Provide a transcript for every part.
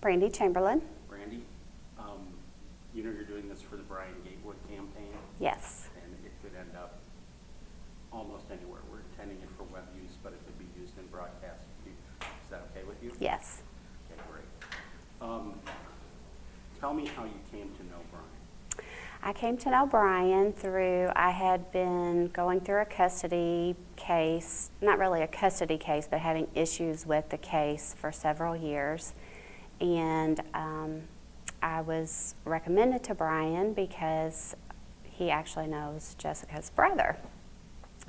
Brandy Chamberlain. Brandy, you know you're doing this for the Brian Gatewood campaign, Yes. and it could end up almost anywhere. We're intending it for web use, but it could be used in broadcast. Is that okay with you? Yes. Okay, great. Tell me how you came to know Brian. I came to know Brian through, I had been going through a custody case, not really a custody case, but having issues with the case for several years. And I was recommended to Brian because he actually knows Jessica's brother.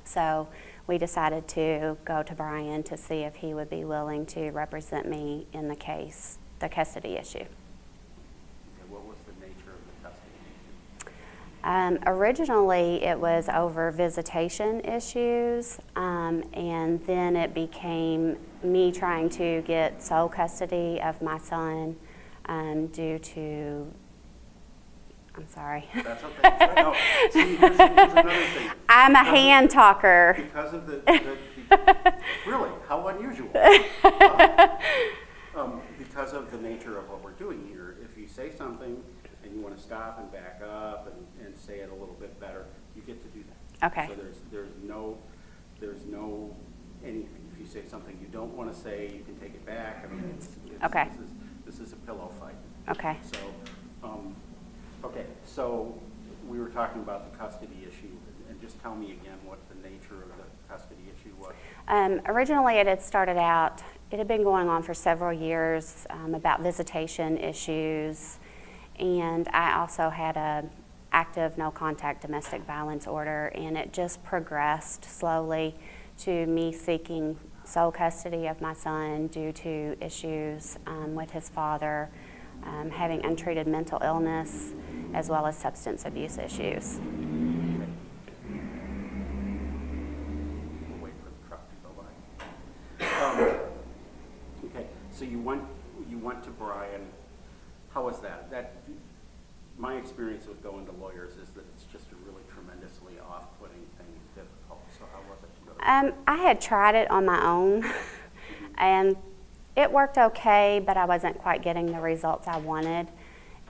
So we decided to go to Brian to see if he would be willing to represent me in the case, the custody issue. Okay, what was the nature of the custody issue? Originally, it was over visitation issues, and then it became me trying to get sole custody of my son due to, I'm sorry. That's okay. No, see, here's another thing. I'm a hand talker. Because of really, how unusual. Because of the nature of what we're doing here, if you say something and you want to stop and back up and say it a little bit better, you get to do that. Okay. So there's no anything. If you say something you don't want to say, you can take it back. I mean, Okay. This is a pillow fight. Okay. So we were talking about the custody issue, and just tell me again what the nature of the custody issue was. Originally, it had started out, it had been going on for several years about visitation issues, and I also had a active no contact domestic violence order, and it just progressed slowly to me seeking sole custody of my son due to issues with his father, having untreated mental illness, as well as substance abuse issues. We'll wait for the truck to go by. Okay, so you went to Brian. How was that? My experience with going to lawyers is that it's just a really tremendously off-putting thing, difficult. So how was it to go to Brian? I had tried it on my own, and it worked okay, but I wasn't quite getting the results I wanted.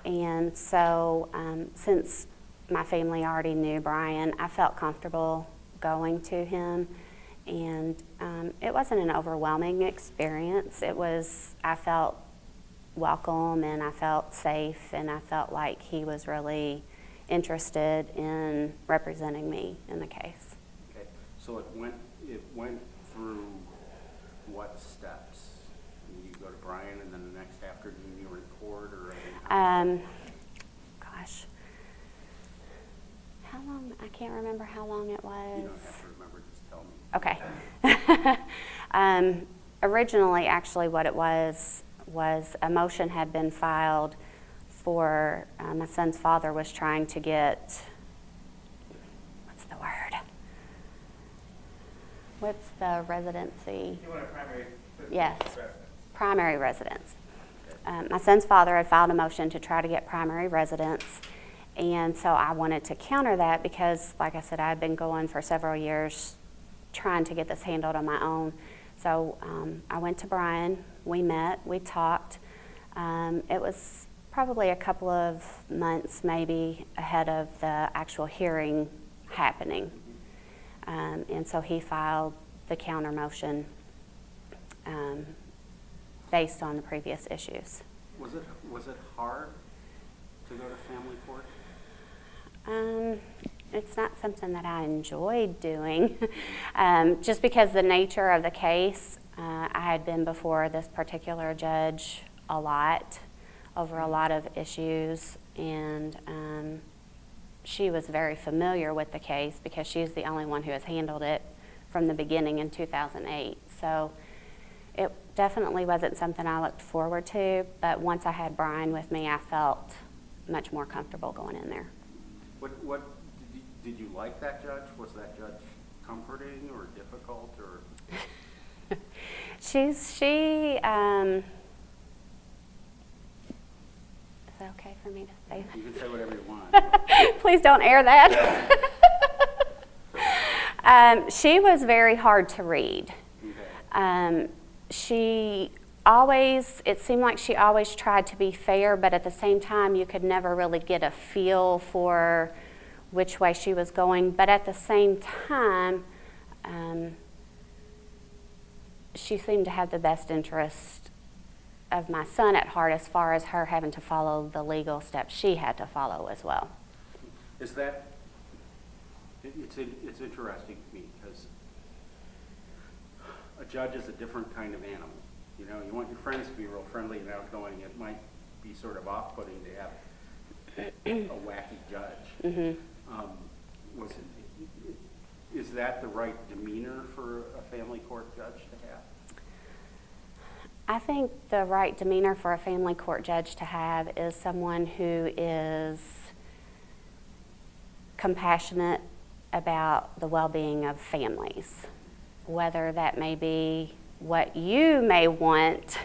And so since my family already knew Brian, I felt comfortable going to him. And it wasn't an overwhelming experience. I felt welcome, and I felt safe, and I felt like he was really interested in representing me in the case. Okay, so it went through what steps? You go to Brian, and then the next afternoon you report, or gosh, how long? I can't remember how long it was. You don't have to remember, just tell me. Okay. Originally, actually, what it was a motion had been filed for my son's father was trying to get, what's the word? What's the residency? You want a primary Yes. residence. Primary residence. My son's father had filed a motion to try to get primary residence, and so I wanted to counter that because, like I said, I had been going for several years trying to get this handled on my own. So I went to Brian, we met, we talked. It was probably a couple of months maybe ahead of the actual hearing happening. And so he filed the counter motion based on the previous issues. Was it hard to go to family court? It's not something that I enjoyed doing, just because the nature of the case. I had been before this particular judge a lot, over a lot of issues, and she was very familiar with the case because she's the only one who has handled it from the beginning in 2008. So it definitely wasn't something I looked forward to, but once I had Brian with me, I felt much more comfortable going in there. What did you like that judge? Was that judge comforting or difficult, or? She is it okay for me to say that? You can say whatever you want. Please don't air that. She was very hard to read. Okay. She it seemed like she always tried to be fair, but at the same time, you could never really get a feel for which way she was going. But at the same time, she seemed to have the best interest of my son at heart, as far as her having to follow the legal steps she had to follow as well. Is that, it's interesting to me, because a judge is a different kind of animal. You know, you want your friends to be real friendly and outgoing. It might be sort of off-putting to have a wacky judge. Mm-hmm. Is that the right demeanor for a family court judge to have? I think the right demeanor for a family court judge to have is someone who is compassionate about the well-being of families, whether that may be what you may want.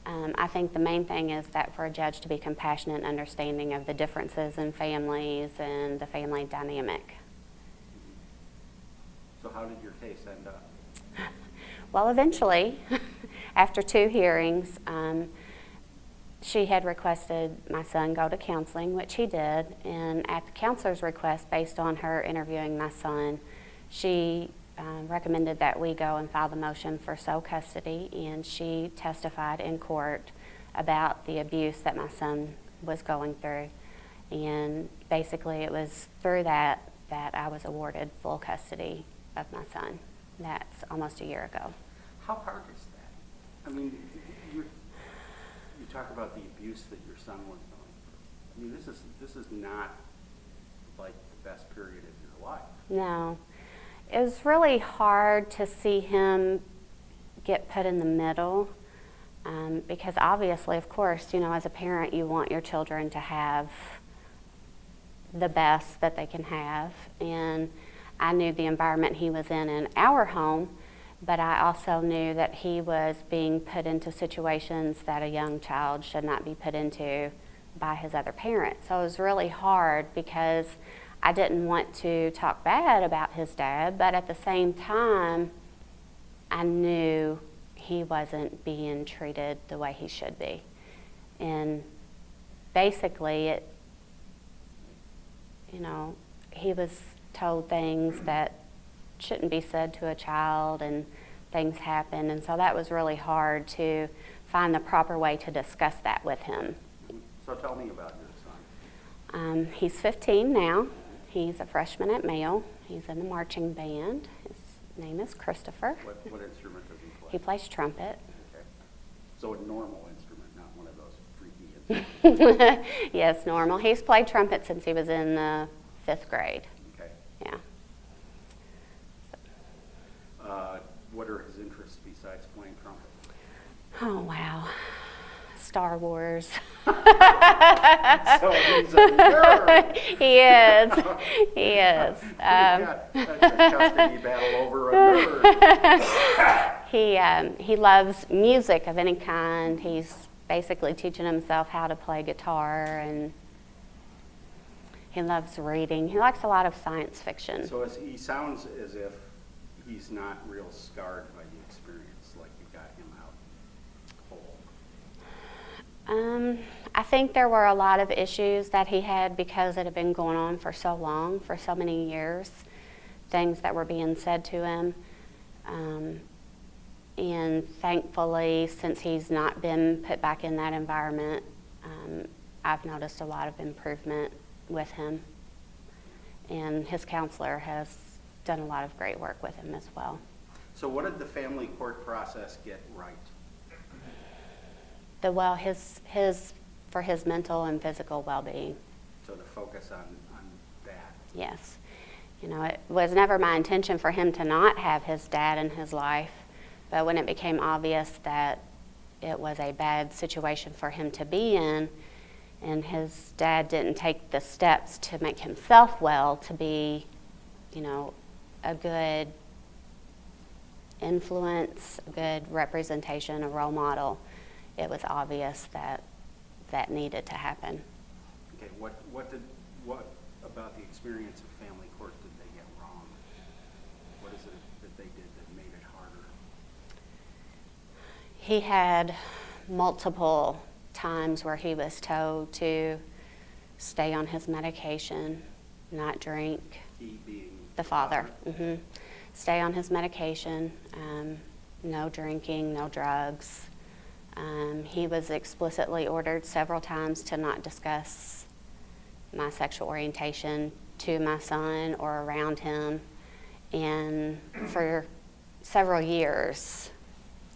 I think the main thing is that for a judge to be compassionate and understanding of the differences in families and the family dynamic. So how did your case end up? Well, eventually, after 2 hearings, she had requested my son go to counseling, which he did, and at the counselor's request, based on her interviewing my son, she recommended that we go and file the motion for sole custody, and she testified in court about the abuse that my son was going through. And basically it was through that I was awarded full custody of my son. That's almost a year ago. How hard is that? I mean, you talk about the abuse that your son was going through. I mean, this is not like the best period of your life. No. It was really hard to see him get put in the middle because obviously, of course, you know, as a parent, you want your children to have the best that they can have. And I knew the environment he was in our home, but I also knew that he was being put into situations that a young child should not be put into by his other parent. So it was really hard because I didn't want to talk bad about his dad, but at the same time, I knew he wasn't being treated the way he should be. And basically, he was told things that shouldn't be said to a child, and things happened. And so that was really hard to find the proper way to discuss that with him. So tell me about your son. He's 15 now. He's a freshman at Mayo. He's in the marching band. His name is Christopher. What instrument does he play? He plays trumpet. Okay. So a normal instrument, not one of those freaky instruments. Yes, normal. He's played trumpet since he was in the 5th grade. Okay. Yeah. What are his interests besides playing trumpet? Oh, wow. Star Wars. So he's a nerd. He is. He is. That's a custody battle over a nerd. He loves music of any kind. He's basically teaching himself how to play guitar, and he loves reading. He likes a lot of science fiction. So he sounds as if he's not real scarred by the experience, like you got him out whole. I think there were a lot of issues that he had because it had been going on for so long, for so many years, things that were being said to him. And thankfully, since he's not been put back in that environment, I've noticed a lot of improvement with him. And his counselor has done a lot of great work with him as well. So what did the family court process get right? For his mental and physical well-being. So the focus on that. Yes. It was never my intention for him to not have his dad in his life, but when it became obvious that it was a bad situation for him to be in, and his dad didn't take the steps to make himself well, to be, a good influence, a good representation, a role model, it was obvious that needed to happen. Okay, what about the experience of family court did they get wrong? What is it that they did that made it harder? He had multiple times where he was told to stay on his medication, not drink. He being The father. Stay on his medication, no drinking, no drugs. He was explicitly ordered several times to not discuss my sexual orientation to my son or around him. And for several years,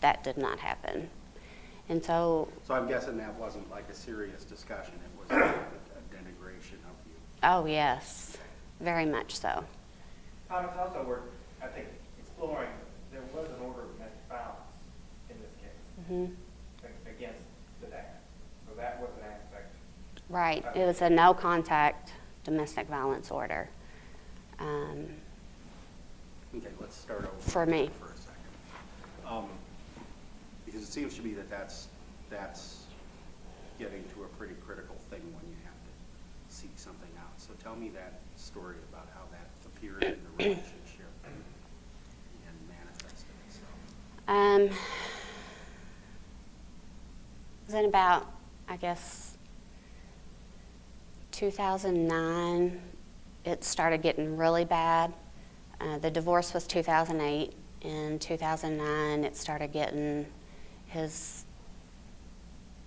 that did not happen. And so I'm guessing that wasn't like a serious discussion. It was a denigration of you. oh yes, very much so. Thomas, also we're, I think, exploring, there was an order of domestic violence in this case against the dad. So that was an aspect. Right, it was a no contact domestic violence order. Okay, let's start over. For me. For a second. Because it seems to me that that's getting to a pretty critical thing when you have to seek something out. So tell me that story about how that appeared in the relationship and manifested itself. It was in about, I guess, 2009, it started getting really bad. The divorce was 2008. In 2009, it started getting, his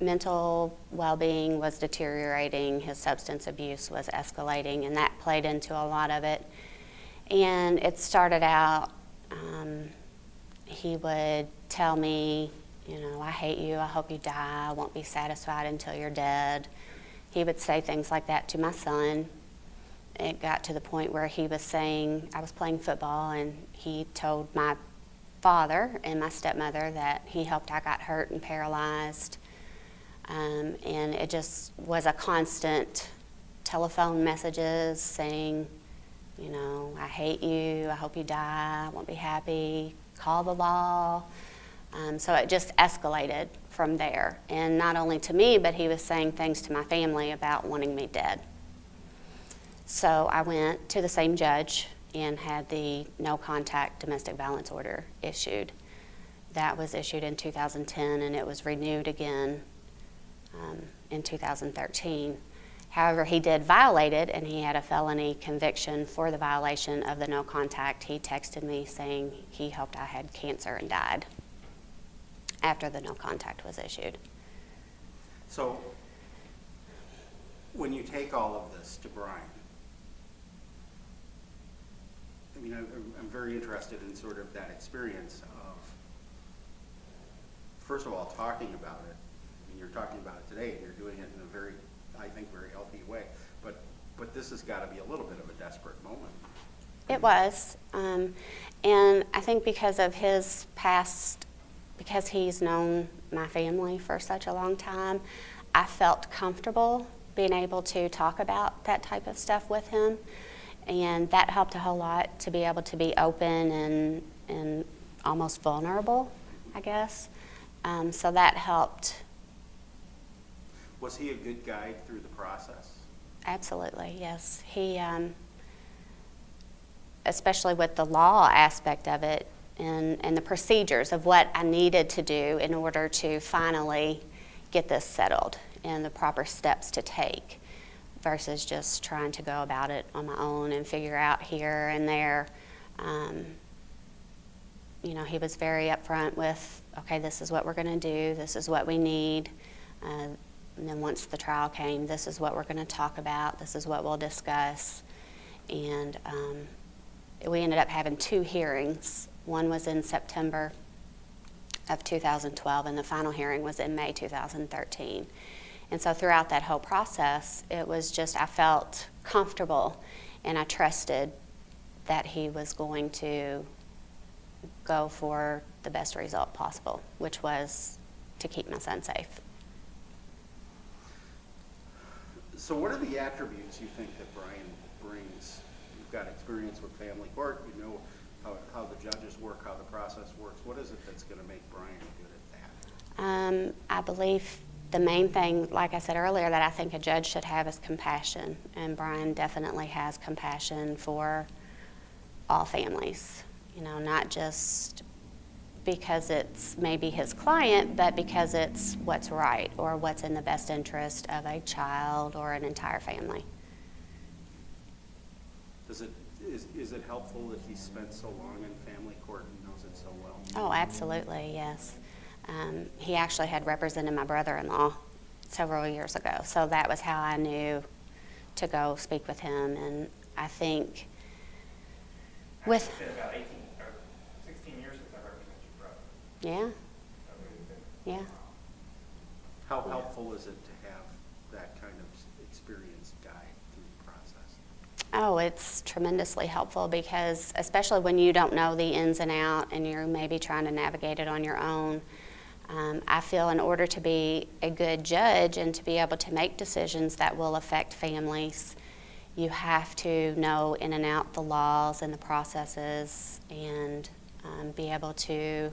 mental well-being was deteriorating, his substance abuse was escalating, and that played into a lot of it. And it started out, he would tell me, you know, I hate you, I hope you die, I won't be satisfied until you're dead. He would say things like that to my son. It got to the point where he was saying, I was playing football, and he told my father and my stepmother that he hoped I got hurt and paralyzed. And it just was a constant telephone messages saying, you know, I hate you, I hope you die, I won't be happy, call the law. So it just escalated from there. And not only to me, but he was saying things to my family about wanting me dead. So I went to the same judge and had the no contact domestic violence order issued. That was issued in 2010, and it was renewed again in 2013. However, he did violate it, and he had a felony conviction for the violation of the no contact. He texted me saying he hoped I had cancer and died after the no contact was issued. So when you take all of this to Brian, I mean, I'm very interested in sort of that experience of, first of all, talking about it. I mean, you're talking about it today, and you're doing it in a very, I think, very healthy way. But this has got to be a little bit of a desperate moment. It was. And I think because of his past, because he's known my family for such a long time, I felt comfortable being able to talk about that type of stuff with him. And that helped a whole lot, to be able to be open and almost vulnerable, I guess. So that helped. Was he a good guide through the process? Absolutely, yes. He, especially with the law aspect of it and the procedures of what I needed to do in order to finally get this settled and the proper steps to take, versus just trying to go about it on my own and figure out here and there. You know, he was very upfront with, okay, this is what we're going to do, this is what we need. And then once the trial came, this is what we're going to talk about, this is what we'll discuss. And we ended up having 2 hearings. One was in September of 2012, and the final hearing was in May 2013. And so throughout that whole process, it was just, I felt comfortable and I trusted that he was going to go for the best result possible, which was to keep my son safe. So what are the attributes you think that Brian brings? You've got experience with family court, you know how the judges work, how the process works. What is it that's going to make Brian good at that? I believe the main thing, like I said earlier, that I think a judge should have is compassion. And Brian definitely has compassion for all families. You know, not just because it's maybe his client, but because it's what's right or what's in the best interest of a child or an entire family. Is it helpful that he spent so long in family court and knows it so well? Oh, absolutely, yes. He actually had represented my brother-in-law several years ago, so that was how I knew to go speak with him. And I think with... It's been about 18 or 16 years since I represented your brother. Yeah, So it's been a yeah. while. How helpful is it to have that kind of experienced guy through the process? Oh, it's tremendously helpful because especially when you don't know the ins and out and you're maybe trying to navigate it on your own, I feel in order to be a good judge and to be able to make decisions that will affect families, you have to know in and out the laws and the processes and be able to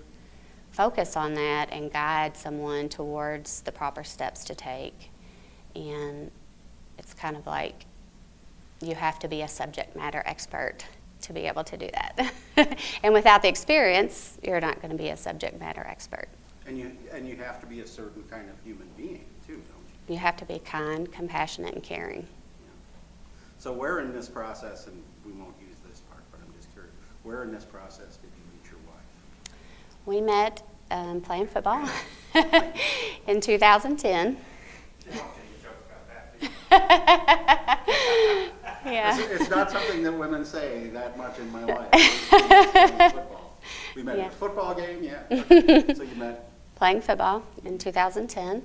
focus on that and guide someone towards the proper steps to take. And it's kind of like you have to be a subject matter expert to be able to do that. And without the experience, you're not going to be a subject matter expert. And you have to be a certain kind of human being too, don't you? You have to be kind, compassionate, and caring. Yeah. So where in this process, and we won't use this part, but I'm just curious, where in this process did you meet your wife? We met playing football in 2010. You don't get any jokes about that, do you? Yeah. It's not something that women say that much in my life. Football. We met Yeah. at a football game, yeah. Okay. So you met. Playing football in 2010.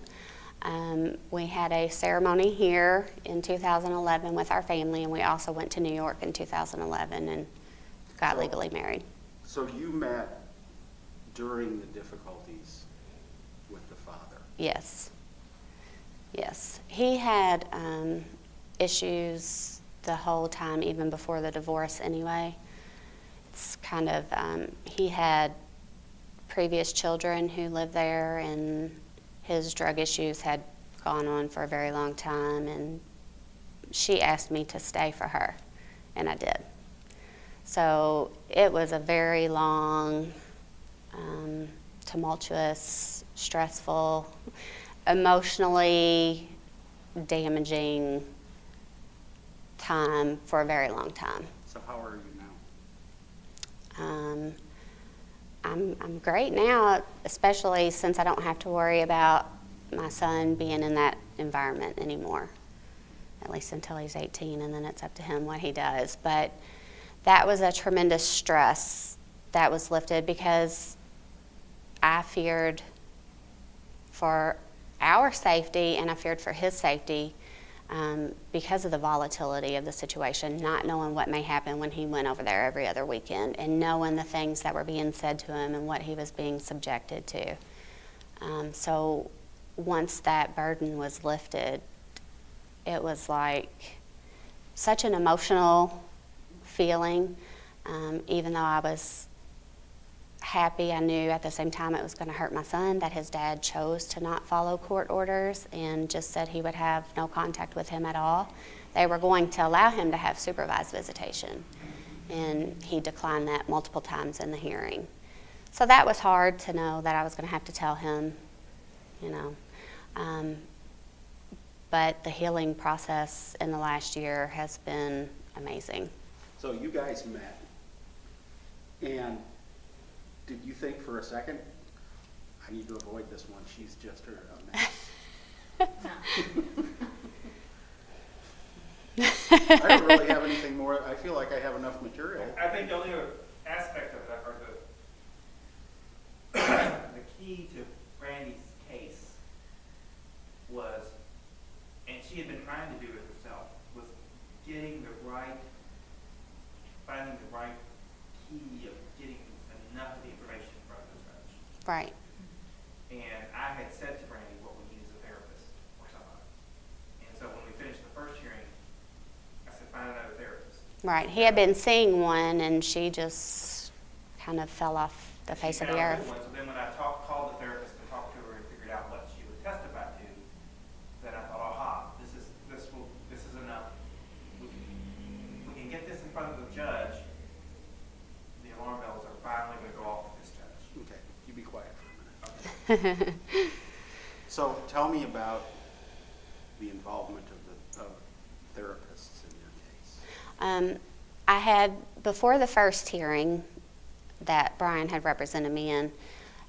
We had a ceremony here in 2011 with our family, and we also went to New York in 2011 and got legally married. So you met during the difficulties with the father. Yes. Yes. He had issues the whole time, even before the divorce anyway. It's kind of, he had previous children who lived there, and his drug issues had gone on for a very long time, and she asked me to stay for her, and I did. So it was a very long, tumultuous, stressful, emotionally damaging time for a very long time. So how are you now? I'm great now, especially since I don't have to worry about my son being in that environment anymore, at least until he's 18, and then it's up to him what he does. But that was a tremendous stress that was lifted because I feared for our safety and I feared for his safety because of the volatility of the situation, not knowing what may happen when he went over there every other weekend and knowing the things that were being said to him and what he was being subjected to. So once that burden was lifted, it was like such an emotional feeling. Even though I was happy, I knew at the same time it was going to hurt my son that his dad chose to not follow court orders and just said he would have no contact with him at all. They were going to allow him to have supervised visitation, and he declined that multiple times in the hearing. So that was hard to know that I was going to have to tell him, you know. But the healing process in the last year has been amazing. So you guys met, and did you think for a second, I need to avoid this one, she's just a mess? I don't really have anything more, I feel like I have enough material. I think the only other aspect of that, or the key to Brandy's case was, and she had been trying to do it herself, was finding the right key of getting enough of the information in front of the judge. Right. And I had said to Brandy what we need is a therapist or somebody. And so when we finished the first hearing, I said, find another therapist. Right. He had been seeing one, and she just kind of fell off the face of the earth. So then when I called the therapist to talk to her and figured out what she would testify to, then I thought, aha, this is enough. We can get this in front of the judge. The alarm bells are finally going to go off with this judge. Okay. So tell me about the involvement of therapists in your case. I had, before the first hearing that Brian had represented me in,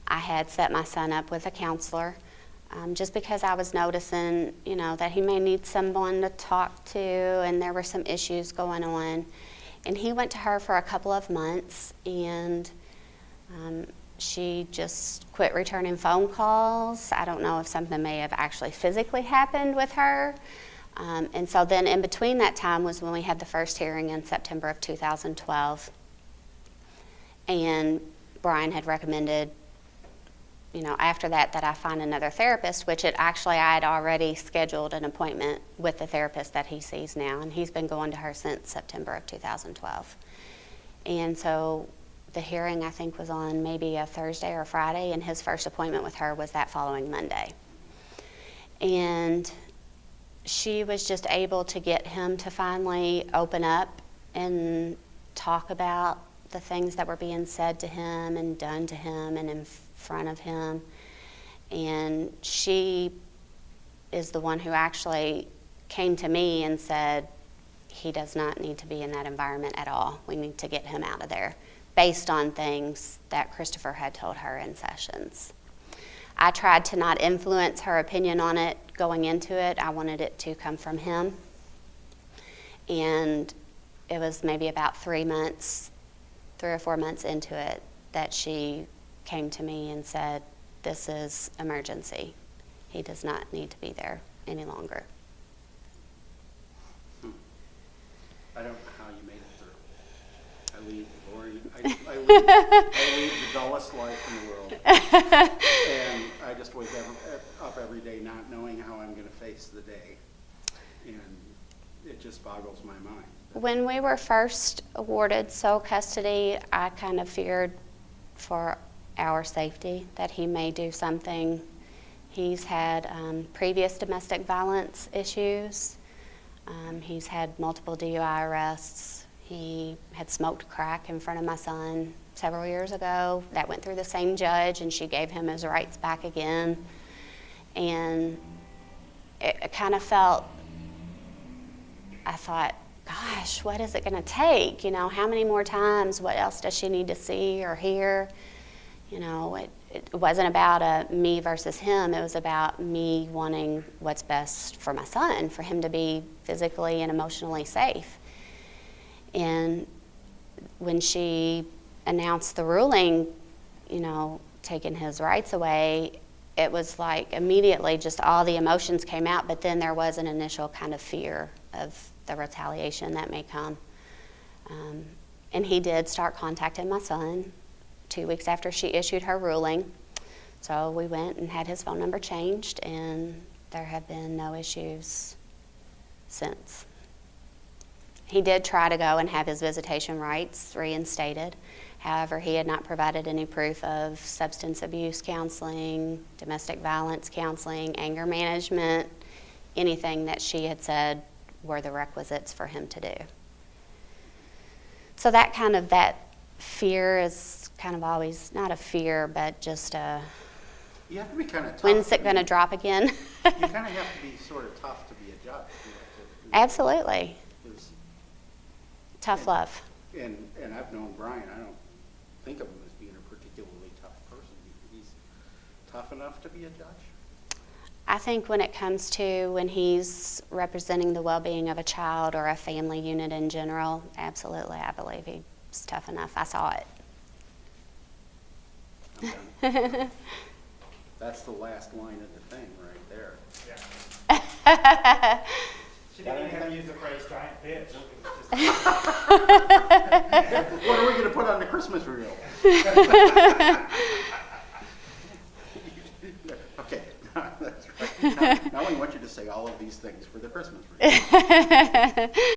I had set my son up with a counselor, just because I was noticing, that he may need someone to talk to, and there were some issues going on. And he went to her for a couple of months, and she just quit returning phone calls. I don't know if something may have actually physically happened with her. And so then in between that time was when we had the first hearing in September of 2012. And Brian had recommended, after that I find another therapist, which I had already scheduled an appointment with the therapist that he sees now, and he's been going to her since September of 2012. And so the hearing, I think, was on maybe a Thursday or Friday, and his first appointment with her was that following Monday. And she was just able to get him to finally open up and talk about the things that were being said to him and done to him and in front of him. And she is the one who actually came to me and said, he does not need to be in that environment at all. We need to get him out of there, based on things that Christopher had told her in sessions. I tried to not influence her opinion on it going into it. I wanted it to come from him. And it was maybe about 3 or 4 months into it that she came to me and said, this is emergency. He does not need to be there any longer. I don't know how you made it through. I lead, Lori, I lead the dullest life in the world. And I just wake up every day not knowing how I'm going to face the day. And it just boggles my mind. When we were first awarded sole custody, I kind of feared for our safety that he may do something. He's had previous domestic violence issues. He's had multiple DUI arrests. He had smoked crack in front of my son several years ago. That went through the same judge, and she gave him his rights back again. And it kind of felt, I thought, gosh, what is it going to take? How many more times? What else does she need to see or hear? It wasn't about a me versus him. It was about me wanting what's best for my son, for him to be physically and emotionally safe. And when she announced the ruling, taking his rights away, it was like immediately just all the emotions came out, but then there was an initial kind of fear of the retaliation that may come. And he did start contacting my son 2 weeks after she issued her ruling. So we went and had his phone number changed, and there have been no issues since. He did try to go and have his visitation rights reinstated. However, he had not provided any proof of substance abuse counseling, domestic violence counseling, anger management, anything that she had said were the requisites for him to do. So that fear is kind of always, not a fear, but just a, You have to be kind of tough. when's it going to drop again? You kind of have to be sort of tough to be a judge. Absolutely. There's- Tough love. And I've known Brian. I don't think of him as being a particularly tough person. He's tough enough to be a judge. I think when it comes to when he's representing the well-being of a child or a family unit in general, absolutely, I believe he's tough enough. I saw it. Okay. That's the last line of the thing right there. Yeah. She didn't even have to use the phrase giant bitch. What are we going to put on the Christmas reel? Okay, that's right. Now we want you to say all of these things for the Christmas reel.